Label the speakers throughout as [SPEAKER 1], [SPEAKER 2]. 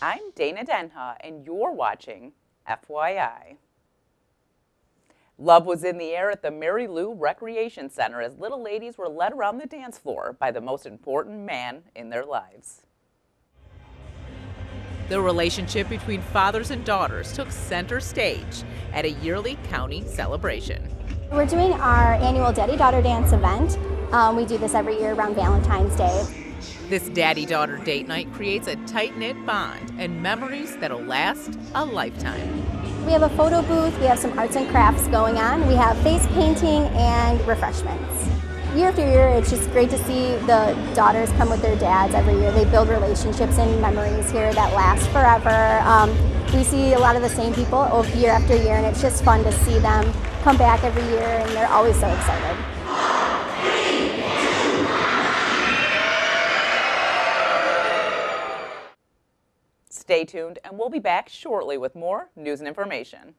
[SPEAKER 1] I'm Dana Denha, and you're watching FYI. Love was in the air at the Mary Lou Recreation Center as little ladies were led around the dance floor by the most important man in their lives. The relationship between fathers and daughters took center stage at a yearly county celebration.
[SPEAKER 2] We're doing our annual Daddy-Daughter Dance event. We do this every year around Valentine's Day.
[SPEAKER 1] This daddy-daughter date night creates a tight-knit bond and memories that'll last a lifetime.
[SPEAKER 2] We have a photo booth, we have some arts and crafts going on, we have face painting and refreshments. Year after year, it's just great to see the daughters come with their dads every year. They build relationships and memories here that last forever. We see a lot of the same people year after year, and it's just fun to see them come back every year, and they're always so excited.
[SPEAKER 1] Stay tuned, and we'll be back shortly with more news and information.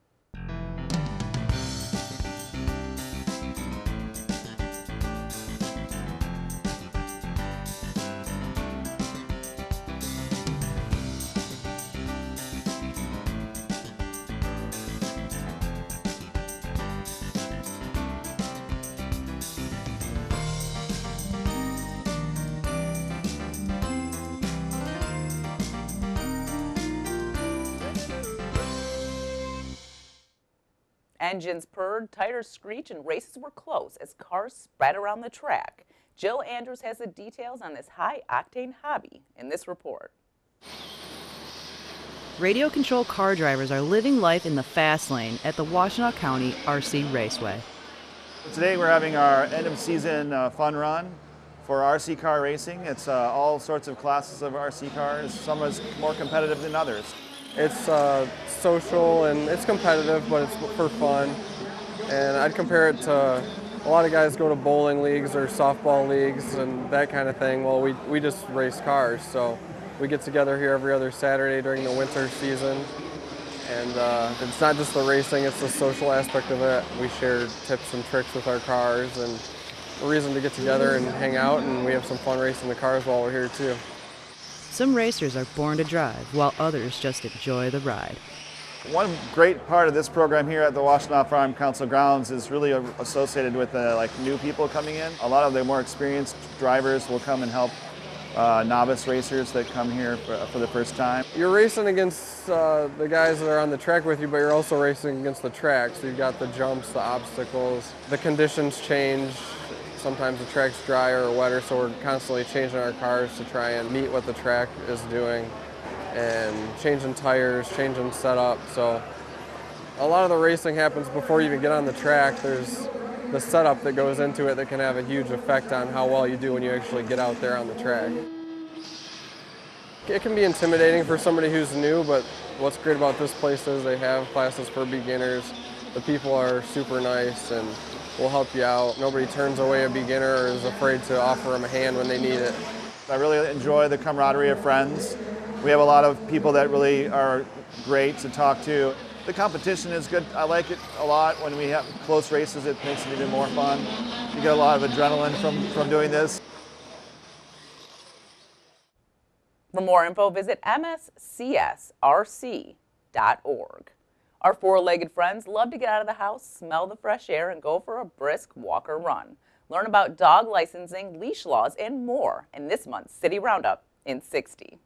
[SPEAKER 1] Engines purred, tires screech, and races were close as cars spread around the track. Jill Andrews has the details on this high-octane hobby in this report.
[SPEAKER 3] Radio control car drivers are living life in the fast lane at the Washtenaw County R.C. Raceway.
[SPEAKER 4] Today we're having our end-of-season fun run for RC car racing. It's all sorts of classes of RC cars. Some is more competitive than others.
[SPEAKER 5] It's social and it's competitive, but it's for fun. And I'd compare it to a lot of guys go to bowling leagues or softball leagues and that kind of thing. Well, we just race cars, so we get together here every other Saturday during the winter season. And it's not just the racing, it's the social aspect of it. We share tips and tricks with our cars and a reason to get together and hang out, and we have some fun racing the cars while we're here too.
[SPEAKER 3] Some racers are born to drive, while others just enjoy the ride.
[SPEAKER 4] One great part of this program here at the Washtenaw Farm Council grounds is really associated with like new people coming in. A lot of the more experienced drivers will come and help novice racers that come here for the first time.
[SPEAKER 5] You're racing against the guys that are on the track with you, but you're also racing against the track. So you've got the jumps, the obstacles, the conditions change. Sometimes the track's drier or wetter, so we're constantly changing our cars to try and meet what the track is doing, and changing tires, changing setup. So a lot of the racing happens before you even get on the track. There's the setup that goes into it that can have a huge effect on how well you do when you actually get out there on the track. It can be intimidating for somebody who's new, but what's great about this place is they have classes for beginners. The people are super nice and will help you out. Nobody turns away a beginner or is afraid to offer them a hand when they need it.
[SPEAKER 4] I really enjoy the camaraderie of friends. We have a lot of people that really are great to talk to. The competition is good. I like it a lot. When we have close races, it makes it even more fun. You get a lot of adrenaline from doing this.
[SPEAKER 1] For more info, visit mscsrc.org. Our four-legged friends love to get out of the house, smell the fresh air, and go for a brisk walk or run. Learn about dog licensing, leash laws, and more in this month's City Roundup in 60.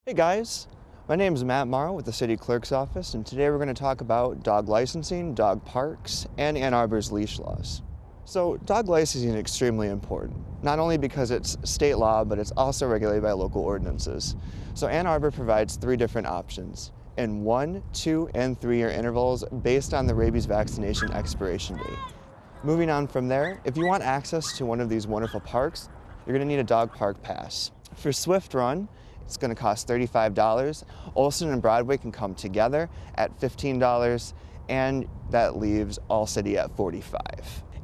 [SPEAKER 6] Hey guys, my name is Matt Morrow with the City Clerk's Office, and today we're going to talk about dog licensing, dog parks, and Ann Arbor's leash laws. So dog licensing is extremely important, not only because it's state law, but it's also regulated by local ordinances. So Ann Arbor provides 3 different options in 1, 2, and 3-year intervals based on the rabies vaccination expiration date. Moving on from there, if you want access to one of these wonderful parks, you're going to need a dog park pass. For Swift Run, it's going to cost $35. Olson and Broadway can come together at $15, and that leaves All City at $45.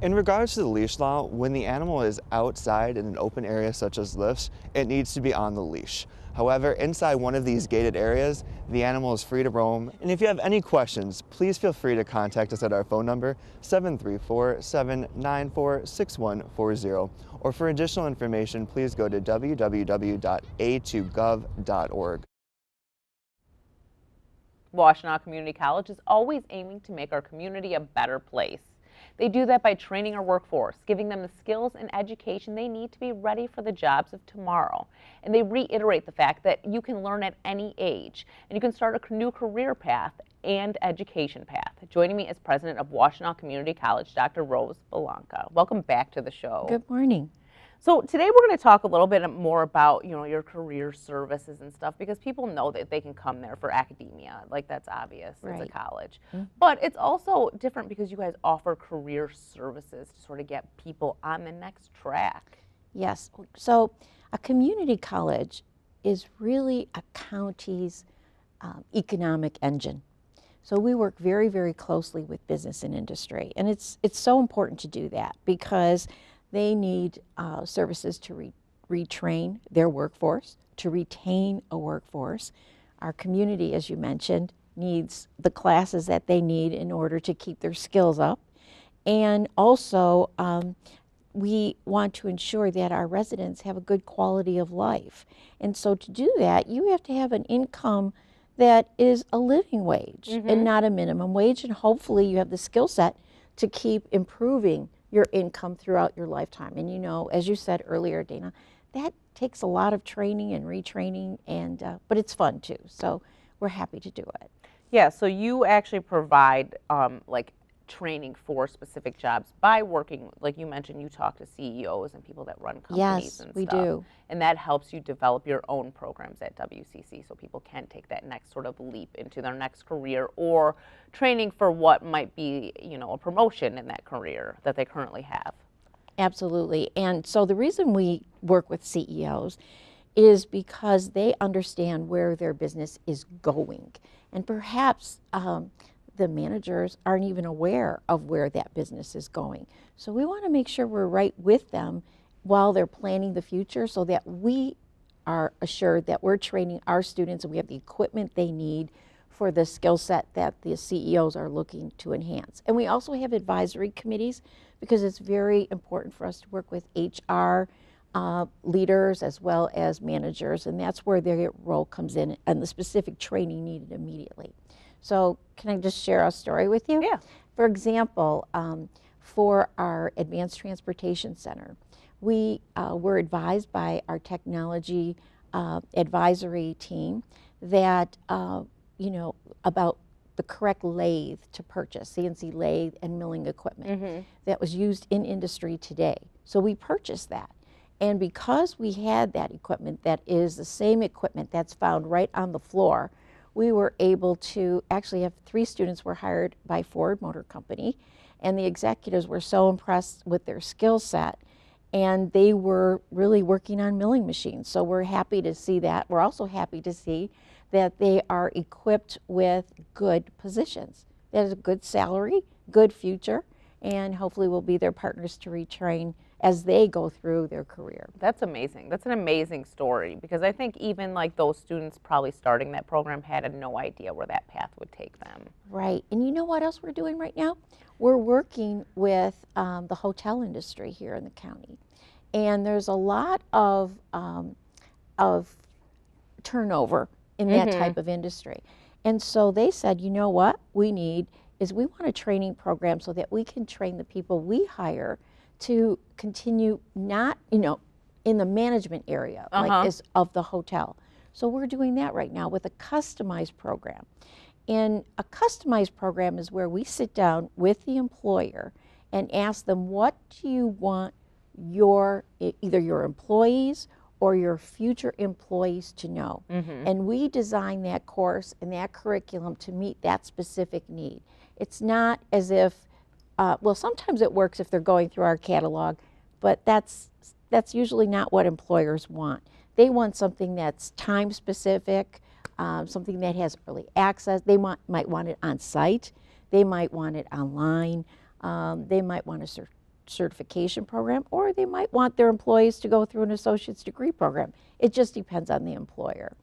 [SPEAKER 6] In regards to the leash law, when the animal is outside in an open area such as this, it needs to be on the leash. However, inside one of these gated areas, the animal is free to roam. And if you have any questions, please feel free to contact us at our phone number, 734-794-6140. Or for additional information, please go to www.a2gov.org.
[SPEAKER 1] Washtenaw Community College is always aiming to make our community a better place. They do that by training our workforce, giving them the skills and education they need to be ready for the jobs of tomorrow. And they reiterate the fact that you can learn at any age, and you can start a new career path and education path. Joining me is President of Washtenaw Community College, Dr. Rose Bellanca. Welcome back to the show.
[SPEAKER 7] Good morning.
[SPEAKER 1] So today we're going to talk a little bit more about, your career services and stuff, because people know that they can come there for academia. Like, that's obvious. It's a college. But it's also different because you guys offer career services to sort of get people on the next track.
[SPEAKER 7] Yes. So a community college is really a county's economic engine. So we work very, very closely with business and industry. And it's so important to do that because they need services to retrain their workforce, to retain a workforce. Our community, as you mentioned, needs the classes that they need in order to keep their skills up. And also, we want to ensure that our residents have a good quality of life. And so to do that, you have to have an income that is a living wage and not a minimum wage. And hopefully you have the skill set to keep improving your income throughout your lifetime. And as you said earlier, Dana, that takes a lot of training and retraining, and but it's fun too. So we're happy to do it.
[SPEAKER 1] Yeah, so you actually provide like training for specific jobs by working, like you mentioned, you talk to CEOs and people that run companies and stuff.
[SPEAKER 7] Yes, we do.
[SPEAKER 1] And that helps you develop your own programs at WCC so people can take that next sort of leap into their next career or training for what might be, a promotion in that career that they currently have.
[SPEAKER 7] Absolutely. And so the reason we work with CEOs is because they understand where their business is going. And perhaps the managers aren't even aware of where that business is going. So we want to make sure we're right with them while they're planning the future so that we are assured that we're training our students and we have the equipment they need for the skill set that the CEOs are looking to enhance. And we also have advisory committees because it's very important for us to work with HR leaders as well as managers, and that's where their role comes in and the specific training needed immediately. So can I just share a story with you?
[SPEAKER 1] Yeah.
[SPEAKER 7] For example, for our Advanced Transportation Center, we were advised by our technology advisory team that, about the correct lathe to purchase, CNC lathe and milling equipment that was used in industry today. So we purchased that. And because we had that equipment that is the same equipment that's found right on the floor, we were able to actually have 3 students were hired by Ford Motor Company, and the executives were so impressed with their skill set, and they were really working on milling machines. So we're happy to see that. We're also happy to see that they are equipped with good positions. That is a good salary, good future, and hopefully we'll be their partners to retrain as they go through their career.
[SPEAKER 1] That's amazing. That's an amazing story because I think even like those students probably starting that program had no idea where that path would take them.
[SPEAKER 7] Right. And you know what else we're doing right now? We're working with the hotel industry here in the county. And there's a lot of turnover in that type of industry. And so they said, you know what we need is we want a training program so that we can train the people we hire to continue not, in the management area like is of the hotel. So we're doing that right now with a customized program. And a customized program is where we sit down with the employer and ask them, what do you want either your employees or your future employees to know? And we design that course and that curriculum to meet that specific need. It's not as if well, sometimes it works if they're going through our catalog, but that's usually not what employers want. They want something that's time specific, something that has early access. They might want it on site. They might want it online. They might want a certification program, or they might want their employees to go through an associate's degree program. It just depends on the employer.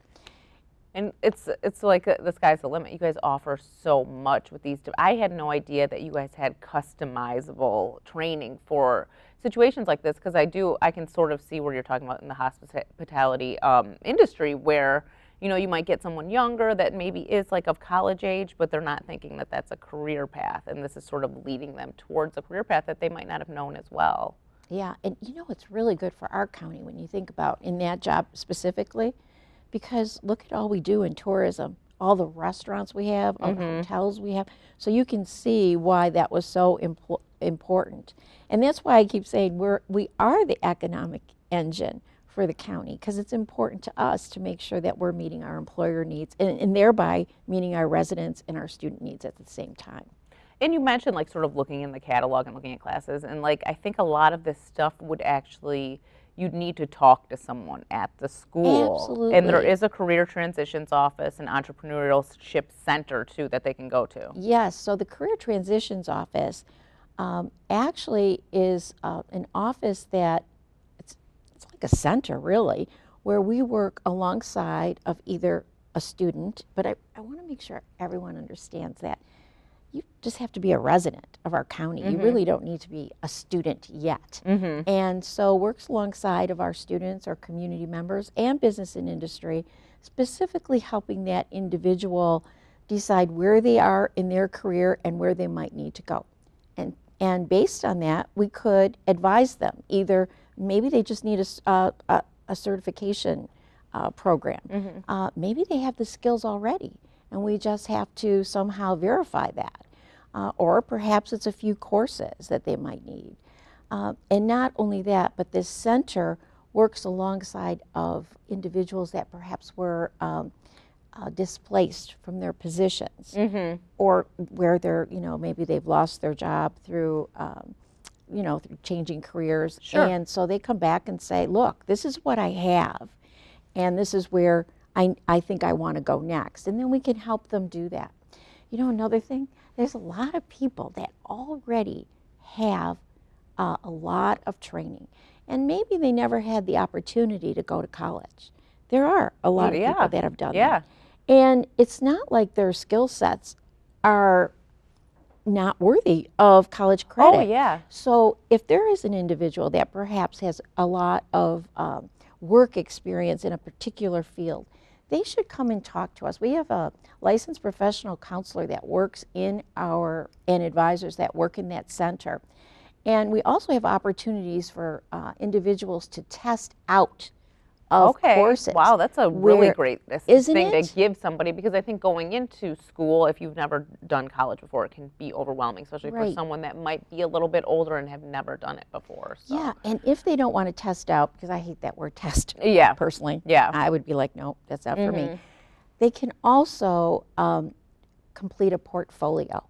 [SPEAKER 1] And it's like the sky's the limit. You guys offer so much with these. I had no idea that you guys had customizable training for situations like this, because I can sort of see where you're talking about in the hospitality industry, where you might get someone younger that maybe is like of college age, but they're not thinking that that's a career path, and this is sort of leading them towards a career path that they might not have known as well.
[SPEAKER 7] Yeah, and it's really good for our county when you think about in that job specifically, because look at all we do in tourism, all the restaurants we have, all the hotels we have. So you can see why that was so important. And that's why I keep saying we are the economic engine for the county, because it's important to us to make sure that we're meeting our employer needs and thereby meeting our residents and our student needs at the same time.
[SPEAKER 1] And you mentioned like sort of looking in the catalog and looking at classes, and like I think a lot of this stuff would actually, you'd need to talk to someone at the school.
[SPEAKER 7] Absolutely.
[SPEAKER 1] And there is a career transitions office and entrepreneurship center too that they can go to.
[SPEAKER 7] Yes, so the career transitions office actually is an office that it's like a center really, where we work alongside of either a student, but I want to make sure everyone understands that you just have to be a resident of our county. You really don't need to be a student yet. And so works alongside of our students, our community members, and business and industry, specifically helping that individual decide where they are in their career and where they might need to go. And based on that, we could advise them. Either maybe they just need a certification program. Maybe they have the skills already, and we just have to somehow verify that. Or perhaps it's a few courses that they might need. And not only that, but this center works alongside of individuals that perhaps were displaced from their positions, or where they're, maybe they've lost their job through, through changing careers.
[SPEAKER 1] Sure.
[SPEAKER 7] And so they come back and say, look, this is what I have, and this is where I think I want to go next. And then we can help them do that. Another thing, there's a lot of people that already have a lot of training, and maybe they never had the opportunity to go to college. There are a lot of people that have done that. And it's not like their skill sets are not worthy of college credit.
[SPEAKER 1] Oh, yeah.
[SPEAKER 7] So if there is an individual that perhaps has a lot of work experience in a particular field, they should come and talk to us. We have a licensed professional counselor that works and advisors that work in that center. And we also have opportunities for individuals to test out of courses.
[SPEAKER 1] Wow, that's a really great thing
[SPEAKER 7] it?
[SPEAKER 1] to give somebody, because I think going into school, if you've never done college before, it can be overwhelming, especially for someone that might be a little bit older and have never done it before. So.
[SPEAKER 7] Yeah, and if they don't want to test out, because I hate that word test personally, I would be like, no, that's not for me. They can also complete a portfolio.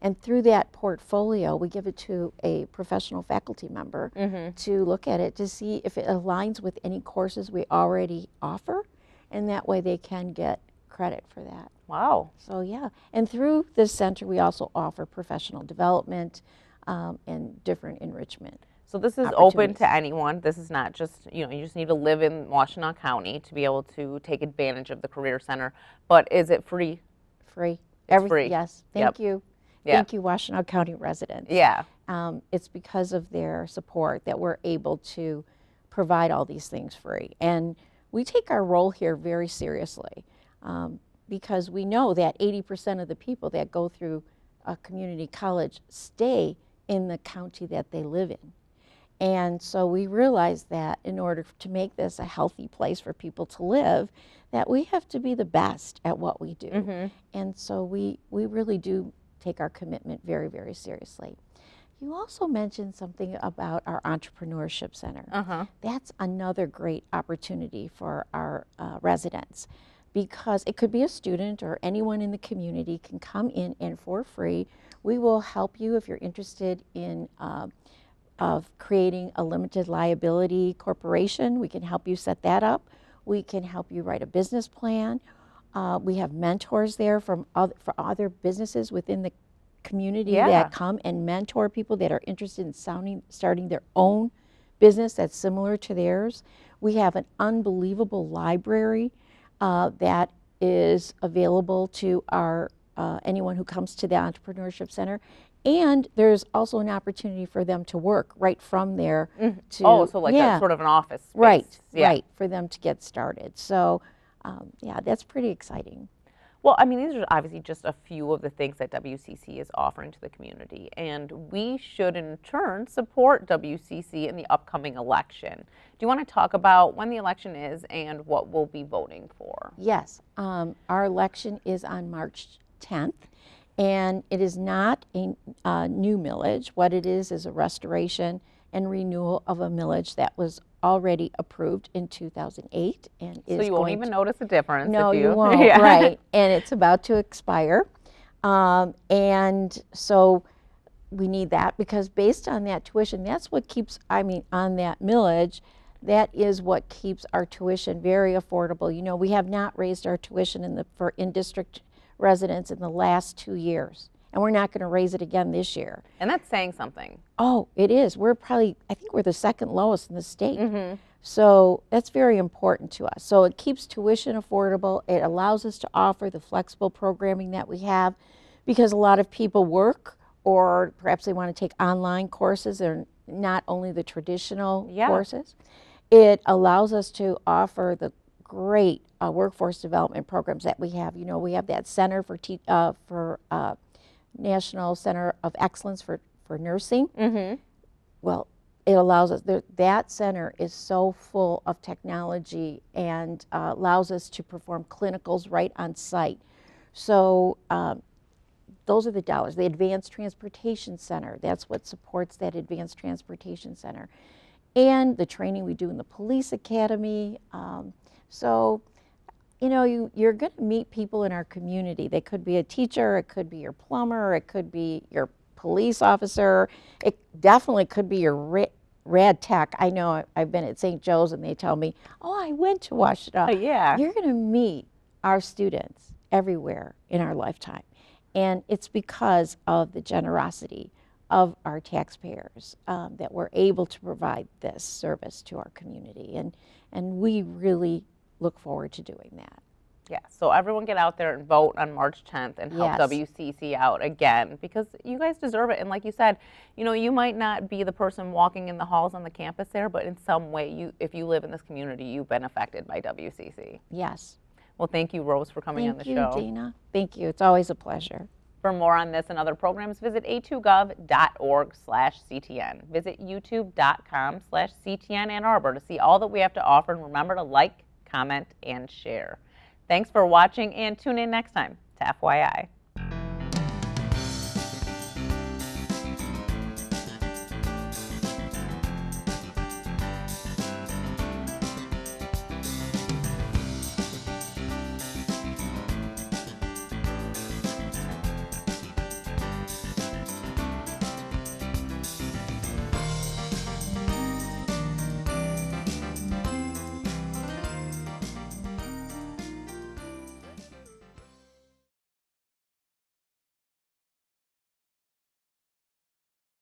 [SPEAKER 7] And through that portfolio, we give it to a professional faculty member to look at it to see if it aligns with any courses we already offer, and that way they can get credit for that.
[SPEAKER 1] Wow.
[SPEAKER 7] So yeah, and through this center we also offer professional development and different enrichment.
[SPEAKER 1] So this is open to anyone. This is not just, you just need to live in Washtenaw County to be able to take advantage of the Career Center. But is it free?
[SPEAKER 7] Free.
[SPEAKER 1] It's free.
[SPEAKER 7] Yes, thank you. Thank you, Washtenaw County residents.
[SPEAKER 1] Yeah.
[SPEAKER 7] It's because of their support that we're able to provide all these things free. And we take our role here very seriously because we know that 80% of the people that go through a community college stay in the county that they live in. And so we realize that in order to make this a healthy place for people to live, that we have to be the best at what we do. And so we really do take our commitment very, very seriously. You also mentioned something about our Entrepreneurship Center. That's another great opportunity for our residents, because it could be a student or anyone in the community can come in and for free, we will help you if you're interested in of creating a limited liability corporation. We can help you set that up. We can help you write a business plan. We have mentors there for other businesses within community
[SPEAKER 1] Yeah.
[SPEAKER 7] that come and mentor people that are interested in starting their own business that's similar to theirs. We have an unbelievable library that is available to our anyone who comes to the Entrepreneurship Center. And there's also an opportunity for them to work right from there.
[SPEAKER 1] Oh, so like a sort of an office space.
[SPEAKER 7] Right,
[SPEAKER 1] Yeah.
[SPEAKER 7] right, for them to get started. So, yeah, that's pretty exciting.
[SPEAKER 1] Well, I mean, these are obviously just a few of the things that WCC is offering to the community, and we should in turn support WCC in the upcoming election. Do you want to talk about when the election is and what we'll be voting for?
[SPEAKER 7] Yes, our election is on March 10th, and it is not a new millage. What it is a restoration and renewal of a millage that was already approved in 2008 and is
[SPEAKER 1] So you won't
[SPEAKER 7] going
[SPEAKER 1] even
[SPEAKER 7] to,
[SPEAKER 1] notice the difference.
[SPEAKER 7] no,
[SPEAKER 1] if
[SPEAKER 7] you won't,
[SPEAKER 1] Yeah.
[SPEAKER 7] right, and it's about to expire. And so we need that because based on that tuition, that's what keeps, on that millage, that is what keeps our tuition very affordable. You know, we have not raised our tuition for in-district residents in the last 2 years, and we're not going to raise it again this year.
[SPEAKER 1] And that's saying something.
[SPEAKER 7] Oh, it is. I think we're the second lowest in the state. So that's very important to us. So it keeps tuition affordable. It allows us to offer the flexible programming that we have because a lot of people work or perhaps they want to take online courses or not only the traditional courses. It allows us to offer the great workforce development programs that we have. You know, we have that Center for National Center of Excellence for Nursing. Well, it allows us, that center is so full of technology and allows us to perform clinicals right on site. So those are the dollars. The Advanced Transportation Center, that's what supports that Advanced Transportation Center. And the training we do in the police academy. So, you know, you're going to meet people in our community. They could be a teacher, it could be your plumber, it could be your police officer, it definitely could be your rad tech. I know I've been at St. Joe's and they tell me, oh, I went to Washtenaw.
[SPEAKER 1] Yeah.
[SPEAKER 7] You're going to meet our students everywhere in our lifetime. And it's because of the generosity of our taxpayers that we're able to provide this service to our community. And we really look forward to doing that.
[SPEAKER 1] Yeah, so everyone get out there and vote on March 10th and help WCC out again because you guys deserve it. And like you said, you know, you might not be the person walking in the halls on the campus there, but in some way, if you live in this community, you've been affected by WCC.
[SPEAKER 7] Yes.
[SPEAKER 1] Well, thank you, Rose, for coming on the show.
[SPEAKER 7] Thank you, Dana. Thank you. It's always a pleasure.
[SPEAKER 1] For more on this and other programs, visit a2gov.org/CTN. Visit youtube.com/CTN Ann Arbor to see all that we have to offer, and remember to like, comment, and share. Thanks for watching, and tune in next time to FYI.